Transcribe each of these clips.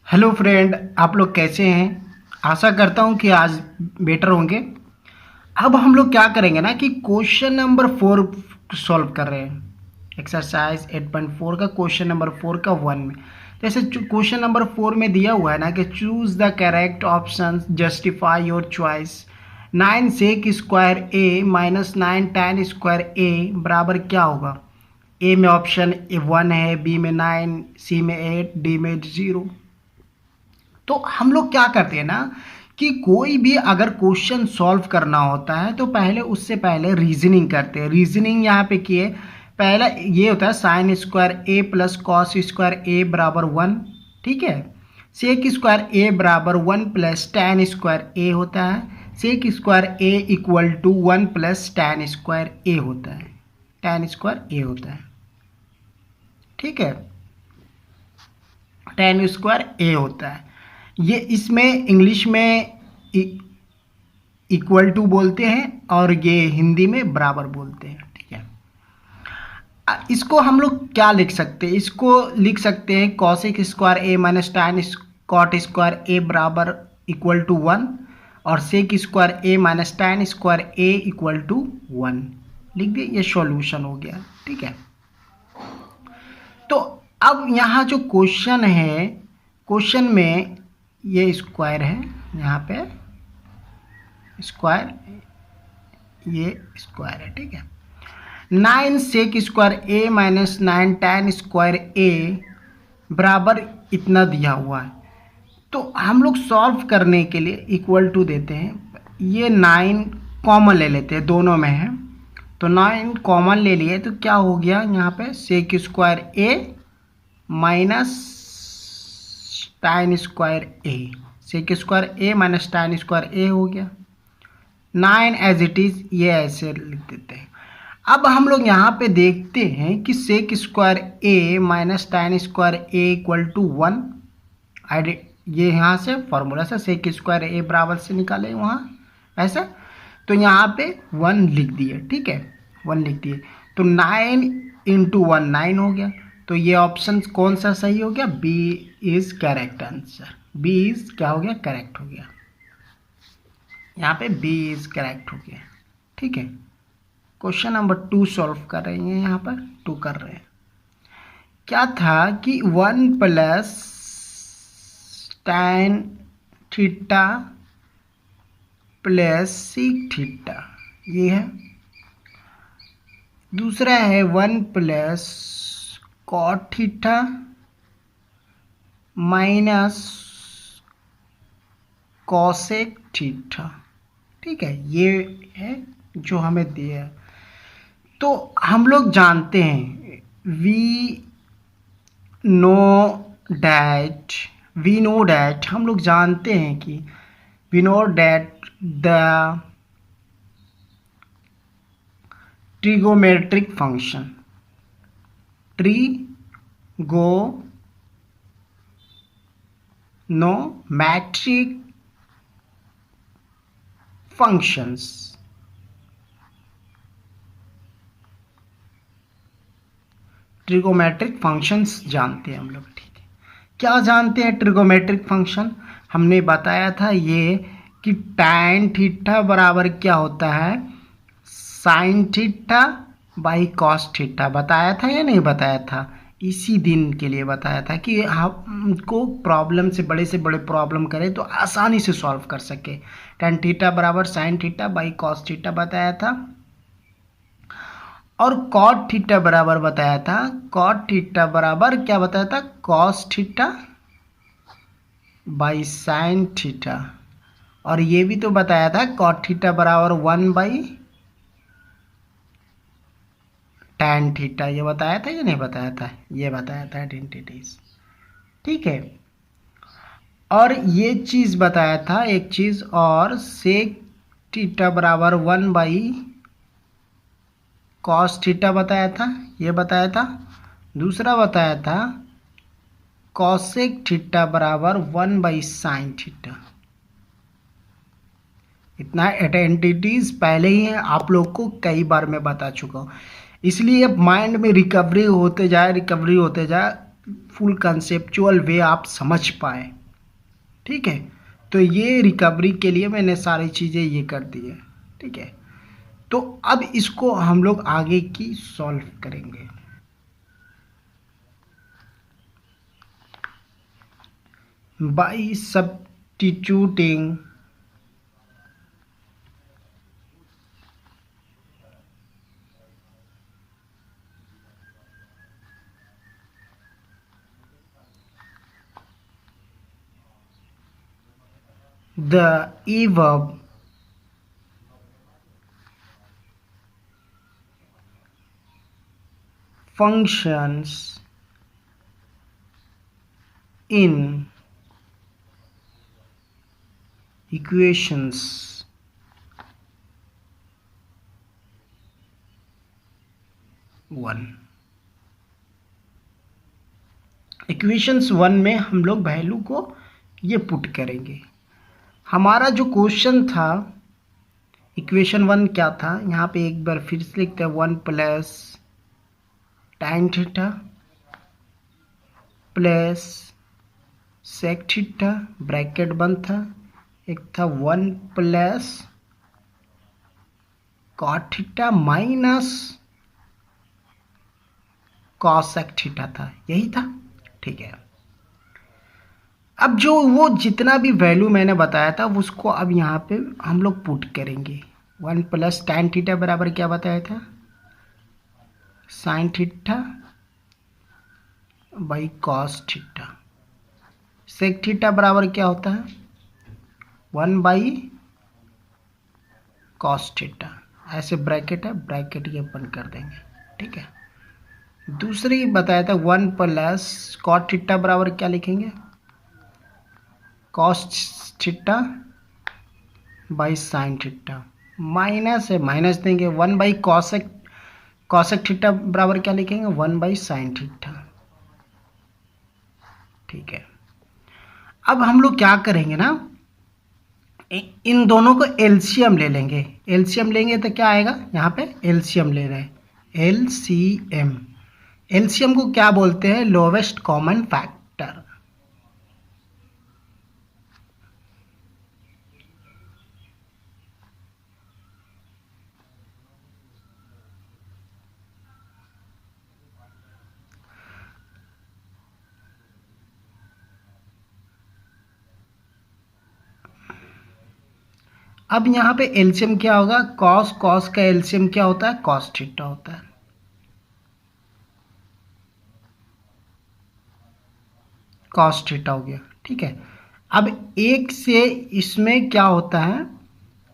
Hello friend, आप लोग कैसे हैं। आशा करता हूं कि आज बेटर होंगे। अब हम लोग क्या करेंगे ना कि क्वेश्चन नंबर 4 सॉल्व कर रहे हैं। एक्सरसाइज 8.4 का क्वेश्चन नंबर 4 का 1 में जैसे क्वेश्चन नंबर 4 में दिया हुआ है ना कि choose the correct option, justify your choice. 9 sec square A minus 9 tan square A बराबर क्या होगा। ए में ऑप्शन 1 है, बी में 9, सी में 8, डी में 0। तो हम लोग क्या करते हैं ना कि कोई भी अगर क्वेश्चन सॉल्व करना होता है तो पहले उससे पहले रीजनिंग करते हैं। रीजनिंग यहाँ पे किए, पहला ये होता है sine square A plus cos square A बराबर 1। ठीक है, सेक स्क्वायर ए बराबर 1 प्लस टैन स्क्वायर ए होता है। Sec square A equal to 1 plus tan square A होता है। टैन स्क्वायर ए होता है, ठीक है, टैन स्क्वायर ए होता है। ये इसमें इंग्लिश में इक्वल टू बोलते हैं और ये हिंदी में बराबर बोलते हैं। ठीक है, इसको हम लोग क्या लिख सकते हैं, इसको लिख सकते हैं cosec square A minus tan cot square A बराबर इक्वल टू 1 और sec square A minus tan square A equal to 1 लिख दिए। ये सॉल्यूशन हो गया। ठीक है, तो अब यहाँ जो क्वेश्चन है, क्वेश्चन में ये स्क्वायर है, यहाँ पे स्क्वायर, ये स्क्वायर है। ठीक है, 9 sec square A minus 9 tan square A बराबर इतना दिया हुआ है। तो हम लोग सॉल्व करने के लिए इक्वल टू देते हैं। ये 9 कॉमन ले लेते हैं, दोनों में है तो 9 कॉमन ले लिए तो क्या हो गया, यहाँ पे सेक square A minus tan square A, sec square A minus tan square ए हो गया। 9 एज इट इज, ये ऐसे लिख देते हैं। अब हम लोग यहाँ पे देखते हैं कि sec square A minus tan square A equal to 1। ये यहाँ से फॉर्मूला से सेक स्क्वायर ए बराबर से निकाले वहाँ ऐसे, तो यहाँ पे 1 लिख दिए। ठीक है, 1 लिख दिए तो 9 इंटू 1 9 हो गया। तो ये ऑप्शन कौन सा सही हो गया, B is correct answer. B is क्या हो गया, करेक्ट हो गया। यहाँ पे बी इज करेक्ट हो गया। ठीक है, क्वेश्चन नंबर 2 सॉल्व कर रहे हैं, यहाँ पर 2 कर रहे हैं। क्या था कि 1 plus tan theta plus sec theta, ये है। दूसरा है 1 plus cot theta minus cosec theta. ठीक है, ये है जो हमें दिया है। तो हम लोग जानते हैं वी नो डैट हम लोग जानते हैं कि we know that the trigonometric function trigonometric functions trigonometric functions जानते हैं हम लोग। ठीक है, क्या जानते हैं ट्रिगोमेट्रिक फंक्शन, हमने बताया था ये कि टैन थीटा बराबर क्या होता है, sign theta by cos theta. बताया था या नहीं बताया था, इसी दिन के लिए बताया था कि हमको प्रॉब्लम से बड़े प्रॉब्लम करें तो आसानी से सॉल्व कर सके। टैन थीटा बराबर sign theta by cos theta बताया था, और कॉट थीटा बराबर बताया था, कॉट थीटा बराबर क्या बताया था, cos theta by sine theta. और ये भी तो बताया था कॉट थीटा बराबर 1 बाई टैन थीटा। ये बताया था या नहीं बताया था, ये बताया था आइडेंटिटीज। ठीक है, और ये चीज़ बताया था एक चीज़ और, सेक थीटा बराबर 1 बाई कॉस थीटा बताया था, ये बताया था। दूसरा बताया था कॉसेक थीटा बराबर 1 बाई साइन थीटा। इतना आइडेंटिटीज पहले ही है, आप लोग को कई बार मैं बता चुका हूँ। इसलिए माइंड में रिकवरी होते जाए फुल कंसेप्चुअल वे आप समझ पाए। ठीक है, तो ये रिकवरी के लिए मैंने सारी चीज़ें ये कर दी है। ठीक है, तो अब इसको हम लोग आगे की सॉल्व करेंगे। Bye substituting the above functions in equations 1। Equations 1 में हम लोग वैल्यू को ये पुट करेंगे। हमारा जो क्वेश्चन था इक्वेशन 1 क्या था, यहाँ पे एक बार फिर से लिखते हैं 1 plus tan theta plus sec theta bracket बंद था, एक था 1 plus cot theta minus cosec theta था, यही था। ठीक है, अब जो वो जितना भी वैल्यू मैंने बताया था उसको अब यहाँ पे हम लोग पुट करेंगे। 1 प्लस tan थीटा बराबर क्या बताया था, sine theta by cos theta. Sec theta बराबर क्या होता है, 1 बाई कॉस थीटा। ऐसे ब्रैकेट है, ब्रैकेट ये बंद कर देंगे। ठीक है, दूसरी बताया था 1 प्लस कॉट थीटा बराबर क्या लिखेंगे, cos theta by sine theta. Minus है, माइनस देंगे 1 बाई कॉसेक, कॉसेक थीटा बराबर क्या लिखेंगे, 1 बाई साइन थीटा। ठीक है, अब हम लोग क्या करेंगे ना, इन दोनों को एलसीएम ले लेंगे। एलसीएम लेंगे तो क्या आएगा, यहाँ पे एलसीएम ले रहे हैं, एलसीएम। एलसीएम को क्या बोलते हैं, लोवेस्ट कॉमन फैक्टर। अब यहाँ पे एलसीएम क्या होगा, कॉस, कॉस का एलसीएम क्या होता है, कॉस थीटा होता है। कॉस थीटा हो गया। ठीक है, अब एक से इसमें क्या होता है,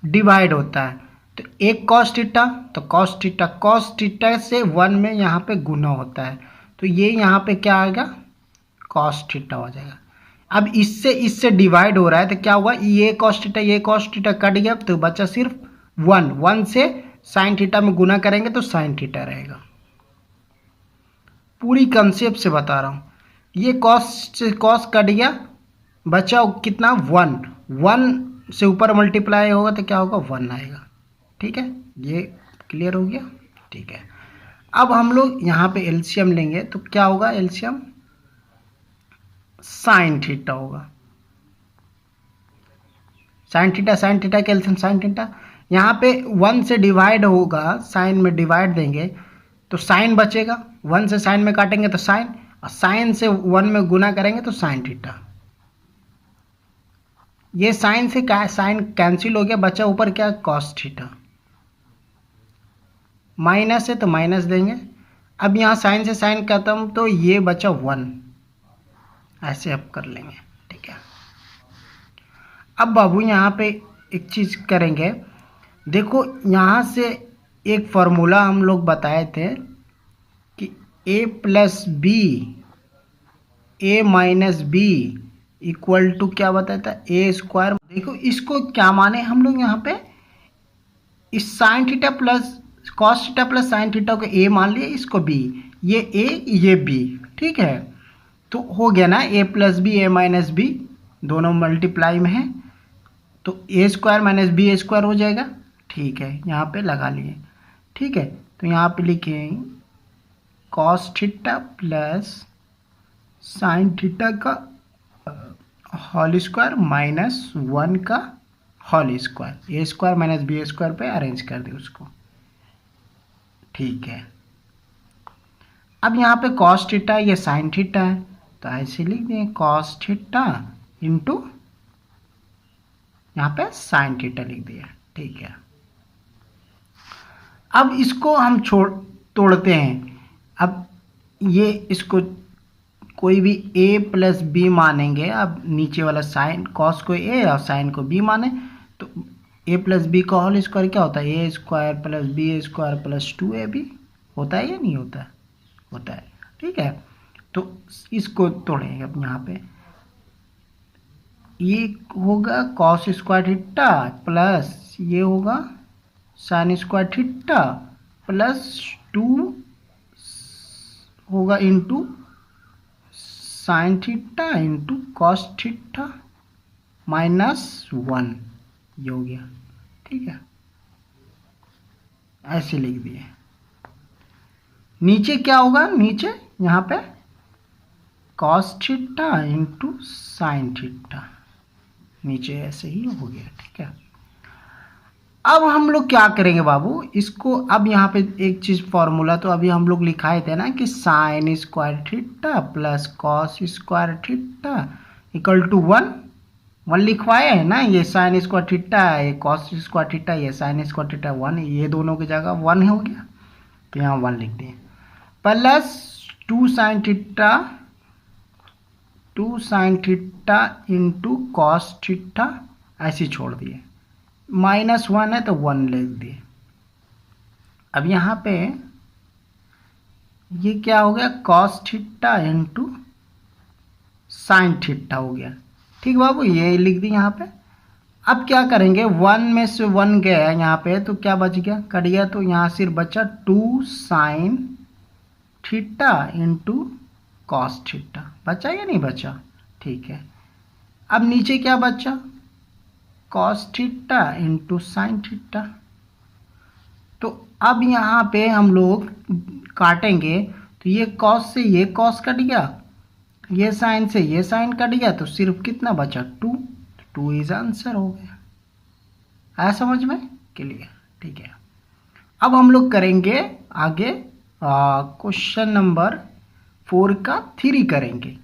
डिवाइड होता है, तो एक कॉस थीटा तो कॉस थीटा, कॉस थीटा से 1 में यहाँ पे गुना होता है, तो ये यहाँ पे क्या आएगा, कॉस थीटा हो जाएगा। अब इससे डिवाइड हो रहा है तो क्या हुआ, ये कॉस थीटा ये कॉस थीटा कट गया, तो बचा सिर्फ 1। 1 से साइन थीटा में गुना करेंगे तो साइन थीटा रहेगा। पूरी कंसेप्ट से बता रहा हूँ, ये कॉस से कॉस कट गया, बचा कितना, 1। 1 से ऊपर मल्टीप्लाई होगा तो क्या होगा, 1 आएगा। ठीक है, ये क्लियर हो गया। ठीक है, अब हम लोग यहाँ पे एलसीएम लेंगे तो क्या होगा, एलसीएम साइन थीटा होगा। साइन थीटा का एलसीएम साइन थीटा, यहाँ पे 1 से डिवाइड होगा, साइन में डिवाइड देंगे तो साइन बचेगा, 1 से साइन में काटेंगे तो साइन, और साइन से 1 में गुना करेंगे तो साइन थीटा। ये साइन से साइन कैंसिल हो गया, बचा ऊपर क्या, कॉस थीटा। माइनस है तो माइनस देंगे, अब यहाँ साइन से साइन खत्म तो ये बचा 1, ऐसे अब कर लेंगे। ठीक है, अब बाबू यहाँ पे एक चीज़ करेंगे, देखो यहाँ से एक फार्मूला हम लोग बताए थे कि a plus B, A minus B equal to क्या बताया था, ए स्क्वायर। देखो इसको क्या माने हम लोग, यहाँ पे इस sine theta plus cos theta plus sine theta को ए मान लिया, इसको बी, ये ए ये बी। ठीक है, तो हो गया ना, ए plus B A minus B दोनों मल्टीप्लाई में है, तो ए स्क्वायर माइनस बी ए स्क्वायर हो जाएगा। ठीक है, यहाँ पे लगा लिए। ठीक है, तो यहाँ पे लिखें cos theta plus sine theta का होल स्क्वायर माइनस 1 का होल स्क्वायर, ए स्क्वायर माइनस बी स्क्वायर पे अरेंज कर दे उसको। ठीक है, अब यहाँ पे कॉस थीटा ये साइन थीटा है, तो ऐसे लिख दें कॉस थीटा इंटू यहाँ पे साइन थीटा लिख दिया। ठीक है, अब इसको हम तोड़ते हैं। अब ये इसको कोई भी a प्लस बी मानेंगे। अब नीचे वाला साइन कॉस को a और साइन को b माने, तो a प्लस बी का होल स्क्वायर क्या होता है, A square plus B square plus 2ab होता है या नहीं होता है, होता है। ठीक है, तो इसको तोड़ेंगे। अब यहाँ पे ये होगा कॉस स्क्वायर थीटा प्लस ये होगा साइन स्क्वायर थीटा प्लस 2 होगा into sine theta into cos theta minus 1, ये हो गया। ठीक है, ऐसे लिख दिए। नीचे क्या होगा, नीचे यहाँ पे cos theta into sine theta, नीचे ऐसे ही हो गया। ठीक है, अब हम लोग क्या करेंगे बाबू, इसको अब यहाँ पे एक चीज फॉर्मूला तो अभी हम लोग लिखाए थे ना कि sine square theta plus cos square theta equal to 1 लिखवाए है ना। ये साइन स्क्वायर थीटा है, ये कॉस स्क्वायर थीटा, ये साइन स्क्वायर थीटा 1, ये दोनों की जगह 1 हो गया, तो यहाँ 1 लिख दिए। Plus 2 sine theta into cos theta ऐसे छोड़ दिए, -1 है तो 1 लिख दिए। अब यहाँ पे ये क्या हो गया, cos theta into sine theta हो गया। ठीक बाबू, ये लिख दी यहाँ पे। अब क्या करेंगे, 1 में से 1 गया यहाँ पे तो क्या बच गया, कट गया, तो यहाँ सिर्फ बचा 2 sine theta into cos theta, बचा या नहीं बचा। ठीक है, अब नीचे क्या बचा, cos theta into sine theta. तो अब यहाँ पे हम लोग काटेंगे, तो ये कॉस से ये कॉस कट गया, ये साइन से ये साइन कट गया, तो सिर्फ कितना बचा 2 इज आंसर हो गया। आया समझ में, क्लियर। ठीक है, अब हम लोग करेंगे आगे क्वेश्चन नंबर 4 का 3 करेंगे।